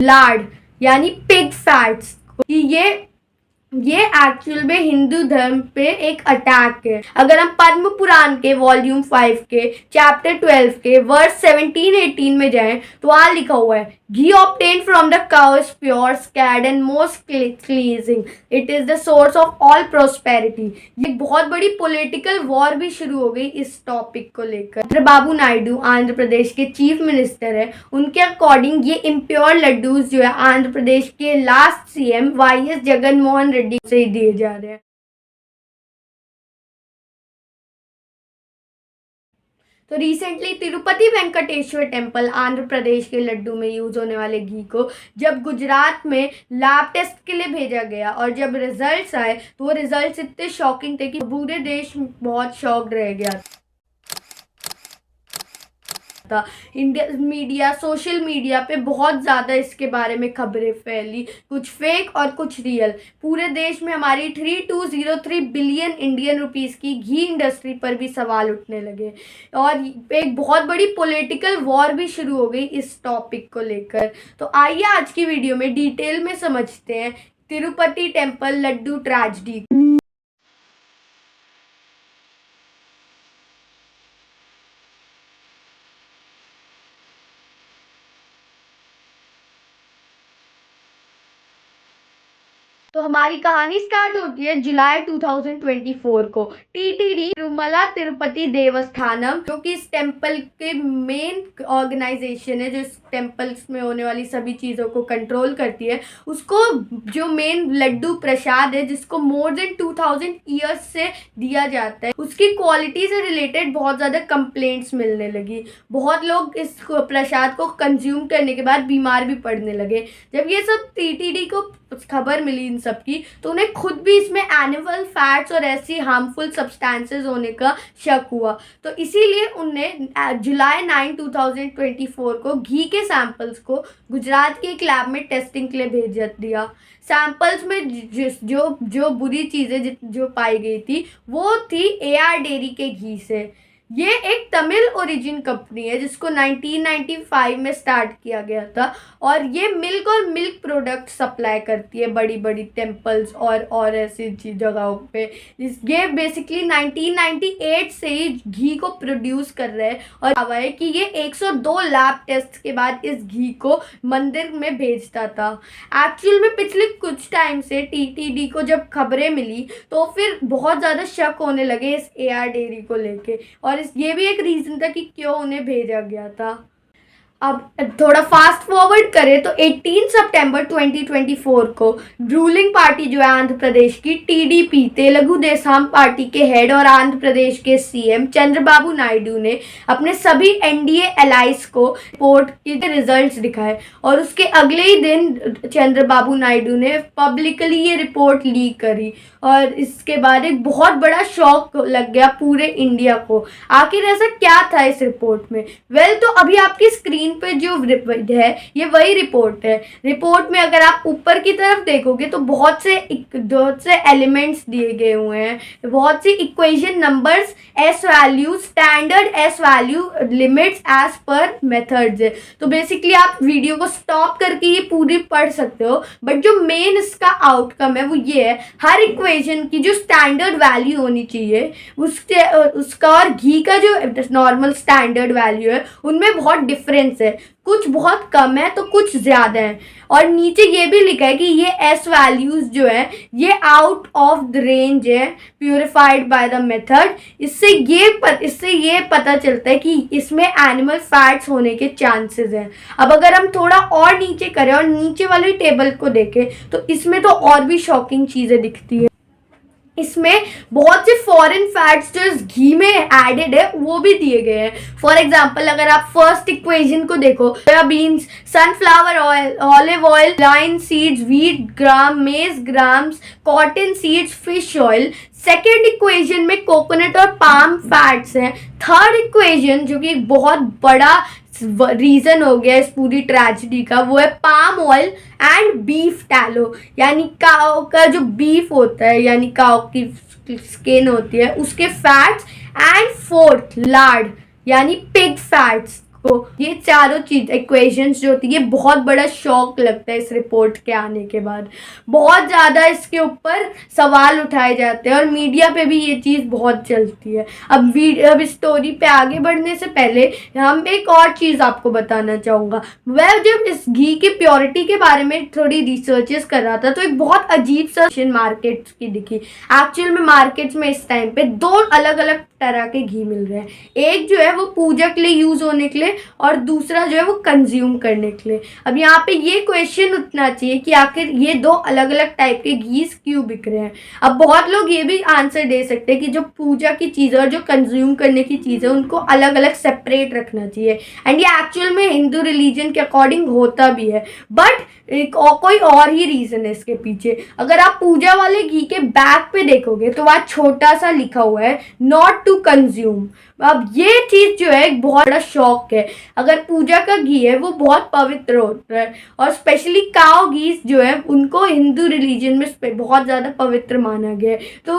Lord यानी pig fats, कि ये एक्चुअल में हिंदू धर्म पे एक अटैक है। अगर हम पद्म पुराण के वॉल्यूम 5 के चैप्टर 12 के वर्स 17-18 में जाएं तो वहां लिखा हुआ है, ghee obtained from the cow is pure, sacred and most cleansing, it is the source of all prosperity. ये बहुत बड़ी पॉलिटिकल वॉर भी शुरू हो गई इस टॉपिक को लेकर। चंद्रबाबू नायडू आंध्र प्रदेश के चीफ मिनिस्टर है, उनके अकॉर्डिंग ये इम्प्योर लड्डूज जो है आंध्र प्रदेश के last CM YS Jaganmohan Reddy से ही दिए जा रहे हैं। तो रिसेंटली तिरुपति वेंकटेश्वर टेम्पल आंध्र प्रदेश के लड्डू में यूज होने वाले घी को जब गुजरात में लैब टेस्ट के लिए भेजा गया और जब रिजल्ट्स आए तो वो रिजल्ट्स इतने शॉकिंग थे कि पूरे देश बहुत शॉक्ड रह गया था। इंडिया मीडिया, सोशल मीडिया पे बहुत ज़्यादा इसके बारे में खबरें फैली, कुछ फेक और कुछ रियल। पूरे देश में हमारी 3203 बिलियन इंडियन रुपीस की घी इंडस्ट्री पर भी सवाल उठने लगे और एक बहुत बड़ी पॉलिटिकल वॉर भी शुरू हो गई इस टॉपिक को लेकर। तो आइए आज की वीडियो में डिटेल में समझते हैं तिरुपति टेम्पल लड्डू ट्रेजेडी। तो हमारी कहानी स्टार्ट होती है जुलाई 2024 को। टीटीडी तिरुमला तिरुपति देवस्थानम, जो कि इस टेम्पल के मेन ऑर्गेनाइजेशन है, जो इस टेम्पल्स में होने वाली सभी चीज़ों को कंट्रोल करती है, उसको जो मेन लड्डू प्रसाद है जिसको मोर देन 2000 ईयर्स से दिया जाता है, उसकी क्वालिटी से रिलेटेड बहुत ज़्यादा कंप्लेंट्स मिलने लगी। बहुत लोग इस प्रसाद को कंज्यूम करने के बाद बीमार भी पड़ने लगे। जब ये सब टीटीडी को खबर मिली इन सब की तो उन्हें खुद भी इसमें एनिमल फैट्स और ऐसी हार्मफुल सब्सटेंसेस होने का शक हुआ। तो इसीलिए उनने जुलाई 9, 2024 को घी के सैंपल्स को गुजरात के एक लैब में टेस्टिंग के लिए भेज दिया। सैंपल्स में जो बुरी चीज़ें जो पाई गई थी वो थी एआर डेयरी के घी से। ये एक तमिल ओरिजिन कंपनी है जिसको 1995 में स्टार्ट किया गया था और ये मिल्क और मिल्क प्रोडक्ट सप्लाई करती है बड़ी बड़ी टेम्पल्स और ऐसी जगहों पे। ये बेसिकली 1998 से ही घी को प्रोड्यूस कर रहे हैं और दावा है कि ये 102 लैब टेस्ट के बाद इस घी को मंदिर में भेजता था। एक्चुअल में पिछले कुछ टाइम से टीटीडी को जब खबरें मिली तो फिर बहुत ज़्यादा शक होने लगे इस एआर डेयरी को लेके और ये भी एक रीज़न था कि क्यों उन्हें भेजा गया था। अब थोड़ा फास्ट फॉरवर्ड करें तो 18 सितंबर 2024 को रूलिंग पार्टी जो है आंध्र प्रदेश की टीडीपी तेलुगु देशम पार्टी के हेड और आंध्र प्रदेश के सीएम चंद्रबाबू नायडू ने अपने सभी एनडीए एलाइज को रिपोर्ट के रिजल्ट्स दिखाए और उसके अगले ही दिन चंद्रबाबू नायडू ने पब्लिकली ये रिपोर्ट लीक करी और इसके बाद एक बहुत बड़ा शॉक लग गया पूरे इंडिया को। आखिर ऐसा क्या था इस रिपोर्ट में? तो अभी आपकी स्क्रीन पे जो है ये वही रिपोर्ट है। रिपोर्ट में अगर आप ऊपर की तरफ देखोगे तो बहुत से एलिमेंट्स दिए गए हुए हैं, बहुत सी equation numbers, S value, standard S value, limits as per methods है। तो बेसिकली आप वीडियो को स्टॉप करके ये पूरी पढ़ सकते हो, बट जो मेन इसका आउटकम है वो ये है, हर इक्वेशन की जो स्टैंडर्ड वैल्यू होनी चाहिए उसका और घी का जो नॉर्मल स्टैंडर्ड वैल्यू है उनमें बहुत डिफरेंस है। कुछ बहुत कम है तो कुछ ज़्यादा है और नीचे ये भी लिखा है कि ये एस वैल्यूज़ जो है ये आउट ऑफ द रेंज है, प्यूरिफाइड बाय द मेथड। इससे ये पता चलता है कि इसमें एनिमल फैट्स होने के चांसेस हैं। अब अगर हम थोड़ा और नीचे करें और नीचे वाली टेबल को देखें तो इसमें तो और भी शॉकिंग चीज़ें दिखती है। इसमें बहुत से फॉरेन फैट्स जो इस घी में एडेड है वो भी दिए गए हैं। फॉर एग्जांपल अगर आप फर्स्ट इक्वेशन को देखो, soybeans, sunflower oil, olive oil, linseeds, wheat gram, maize grams, cotton seeds, fish oil. Second equation में कोकोनट और पाम फैट्स हैं। थर्ड इक्वेशन जो कि एक बहुत बड़ा रीजन हो गया इस पूरी ट्रेजेडी का वो है palm oil and beef tallow, यानी काऊ का जो बीफ होता है यानी काऊ की स्किन होती है उसके फैट्स। एंड फोर्थ लार्ड यानी पिग फैट्स को। ये चारों चीज इक्वेशंस जो होती है, बहुत बड़ा शॉक लगता है इस रिपोर्ट के आने के बाद। बहुत ज़्यादा इसके ऊपर सवाल उठाए जाते हैं और मीडिया पे भी ये चीज़ बहुत चलती है। अब स्टोरी पे आगे बढ़ने से पहले हम एक और चीज़ आपको बताना चाहूँगा। वह जब इस घी की प्योरिटी के बारे में थोड़ी रिसर्चेस कर रहा था तो एक बहुत अजीब सा मार्केट की दिखी। एक्चुअल में मार्केट्स में इस टाइम पे दो अलग अलग तरह के घी मिल रहे हैं। एक जो है वो पूजा के लिए यूज होने के लिए और दूसरा जो है वो कंज्यूम करने के लिए। अब यहाँ पे ये क्वेश्चन उठना चाहिए कि आखिर ये दो अलग अलग टाइप के घी क्यों बिक रहे हैं। अब बहुत लोग ये भी आंसर दे सकते हैं कि जो पूजा की चीज़ और जो कंज्यूम करने की चीज़ है उनको अलग अलग सेपरेट रखना चाहिए। एंड ये एक्चुअल में हिंदू रिलीजन के अकॉर्डिंग होता भी है, बट कोई और ही रीजन है इसके पीछे। अगर आप पूजा वाले घी के बैक पे देखोगे तो वहाँ छोटा सा लिखा हुआ है नॉट टू कंज्यूम। अब ये चीज जो है एक बहुत बड़ा शौक है। अगर पूजा का घी है वो बहुत पवित्र होता है और स्पेशली काऊ घी जो है उनको हिंदू रिलीजन में बहुत ज्यादा पवित्र माना गया है, तो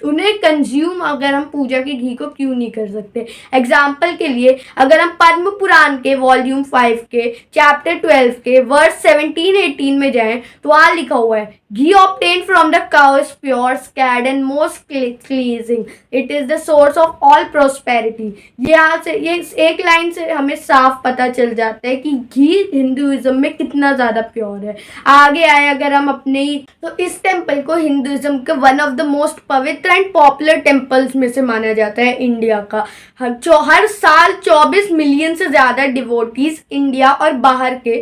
उन्हें कंज्यूम अगर हम पूजा के घी को क्यों नहीं कर सकते। एग्जाम्पल के लिए अगर हम पद्म पुराण के वॉल्यूम 5 के चैप्टर 12 के वर्स 17-18 में जाएं तो वहाँ लिखा हुआ है घी obtained from the cow is pure, scared and most cleansing. It is the source of all prosperity. यहाँ से ये एक लाइन से हमें साफ पता चल जाता है कि घी हिंदुइज्म में कितना ज़्यादा प्योर है। आगे आए अगर हम अपने तो इस टेम्पल को हिंदुइज्म के वन ऑफ द मोस्ट पवित्र एंड पॉपुलर टेम्पल्स में से माना जाता है इंडिया का। हर साल 24 मिलियन से ज़्यादा डिवोटीज इंडिया और बाहर के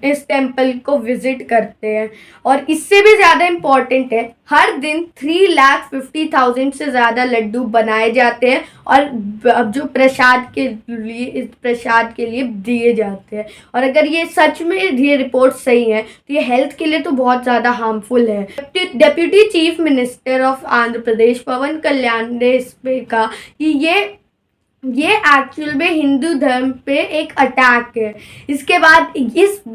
इस टेम्पल को विजिट करते हैं। और इससे भी ज़्यादा इम्पॉर्टेंट है, हर दिन 3,50,000 से ज़्यादा लड्डू बनाए जाते हैं और अब जो प्रसाद के लिए दिए जाते हैं। और अगर ये सच में ये रिपोर्ट सही है तो ये हेल्थ के लिए तो बहुत ज़्यादा हार्मफुल है। Deputy chief minister of Andhra Pradesh Pawan Kalyan ने इस पे कहा कि ये एक्चुअल में हिंदू धर्म पे एक अटैक है। इसके बाद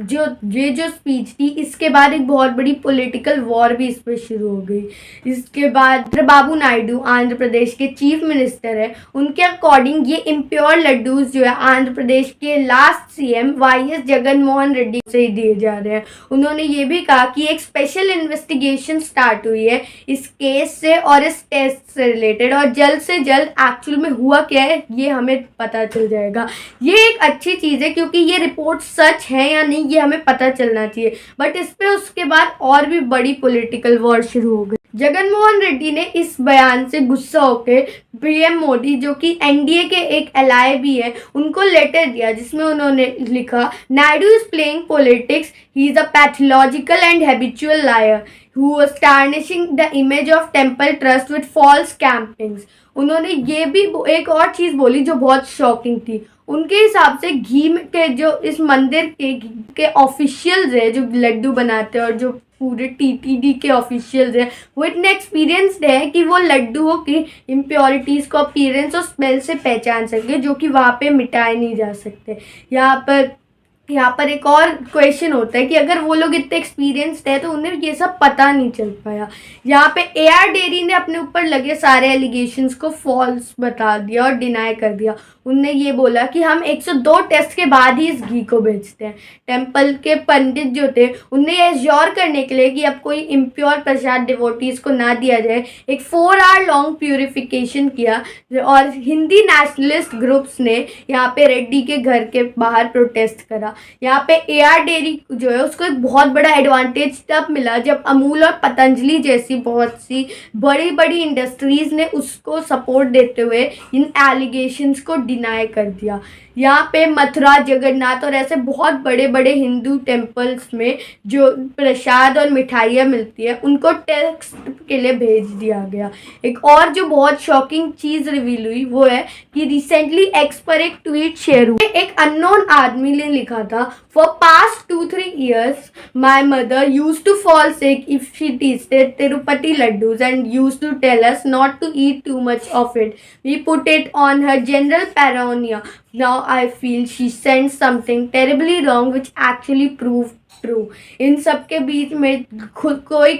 जो स्पीच थी इसके बाद एक बहुत बड़ी पॉलिटिकल वॉर भी इस पे शुरू हो गई। इसके बाद चंद्रबाबू नायडू आंध्र प्रदेश के चीफ मिनिस्टर है, उनके अकॉर्डिंग ये इम्प्योर लड्डूज जो है आंध्र प्रदेश के last CM YS Jaganmohan Reddy से ही दिए जा रहे हैं। उन्होंने ये भी कहा कि एक स्पेशल इन्वेस्टिगेशन स्टार्ट हुई है इस केस से और इस टेस्ट से रिलेटेड, और जल्द से जल्द एक्चुअल में हुआ क्या है ये हमें पता चल जाएगा। ये एक अच्छी चीज़ है क्योंकि ये रिपोर्ट सच है या नहीं ये हमें पता चलना चाहिए। बट इस पे उसके बाद और भी बड़ी पॉलिटिकल वॉर शुरू हो गई। जगनमोहन रेड्डी ने इस बयान से गुस्सा होकर पीएम मोदी जो कि एनडीए के एक एलाय भी है उनको लेटर दिया जिसमें उन्होंने लिखा Naidu is playing politics, he is a pathological and habitual liar who was tarnishing the image of temple trust with false campings। उन्होंने ये भी एक और चीज़ बोली जो बहुत शॉकिंग थी। उनके हिसाब से घी के जो इस मंदिर के ऑफिशियल्स है जो लड्डू बनाते हैं और जो पूरे टीटीडी के ऑफिशियल्स हैं वो इतने एक्सपीरियंसड है कि वो लड्डुओं की इम्प्योरिटीज़ को अपीयरेंस और स्मेल से पहचान सके जो कि वहाँ पे मिटाए नहीं जा सकते। यहाँ पर एक और क्वेश्चन होता है कि अगर वो लोग इतने एक्सपीरियंस्ड है तो उन्हें ये सब पता नहीं चल पाया। यहाँ पे एआर डेयरी ने अपने ऊपर लगे सारे एलिगेशंस को फॉल्स बता दिया और डिनाई कर दिया। उनने ये बोला कि हम 102 टेस्ट के बाद ही इस घी को बेचते हैं। टेम्पल के पंडित जो थे उन्हें ये एश्योर करने के लिए कि अब कोई इम्प्योर प्रसाद डिवोटीज को ना दिया जाए एक 4 आवर लॉन्ग प्यूरिफिकेशन किया और हिंदी नेशनलिस्ट ग्रुप्स ने यहाँ पे रेड्डी के घर के बाहर प्रोटेस्ट करा। यहाँ पे एआर डेयरी जो है उसको एक बहुत बड़ा एडवांटेज तब मिला जब अमूल और पतंजलि जैसी बहुत सी बड़ी बड़ी इंडस्ट्रीज ने उसको सपोर्ट देते हुए इन एलिगेशंस को डिनाई कर दिया। यहाँ पे मथुरा, जगन्नाथ और ऐसे बहुत बड़े बड़े हिंदू टेम्पल्स में जो प्रसाद और मिठाइयाँ मिलती है उनको टैक्स के लिए भेज दिया गया। एक और जो बहुत शॉकिंग चीज़ रिवील हुई वो है कि रिसेंटली एक्स पर एक ट्वीट शेयर हुआ। एक अननोन आदमी ने लिखा था for past 2-3 years my mother used to fall sick if she tasted Tirupati laddus and used to tell us not to eat too much of it. We put it on her general paranoia. Now I feel she sent something terribly wrong which actually proved true. इन सब के बीच में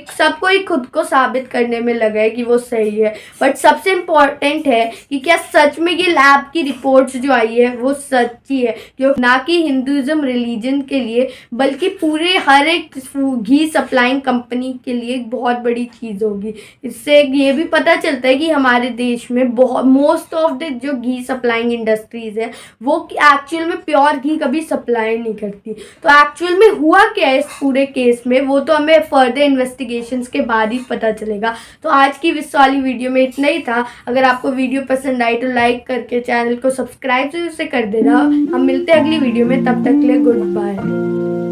सबको ही खुद को साबित करने में लगा है कि वो सही है। बट सबसे इम्पोर्टेंट है कि क्या सच में ये लैब की रिपोर्ट्स जो आई है वो सच्ची है, क्योंकि ना कि हिंदुइज्म रिलीजन के लिए बल्कि पूरे हर एक घी सप्लाइंग कंपनी के लिए एक बहुत बड़ी चीज़ होगी। इससे ये भी पता चलता है कि हमारे देश में बहुत मोस्ट ऑफ द जो घी सप्लाइंग इंडस्ट्रीज है वो एक्चुअल में प्योर घी कभी सप्लाई नहीं करती। तो एक्चुअल में हुआ क्या है इस पूरे केस में, वो तो हमें फर्दर इन्वेस्टिगेशंस के बाद ही पता चलेगा। तो आज की इस वाली वीडियो में इतना ही था। अगर आपको वीडियो पसंद आई तो लाइक करके चैनल को सब्सक्राइब जरूर से कर देना। हम मिलते हैं अगली वीडियो में, तब तक के लिए गुड बाय।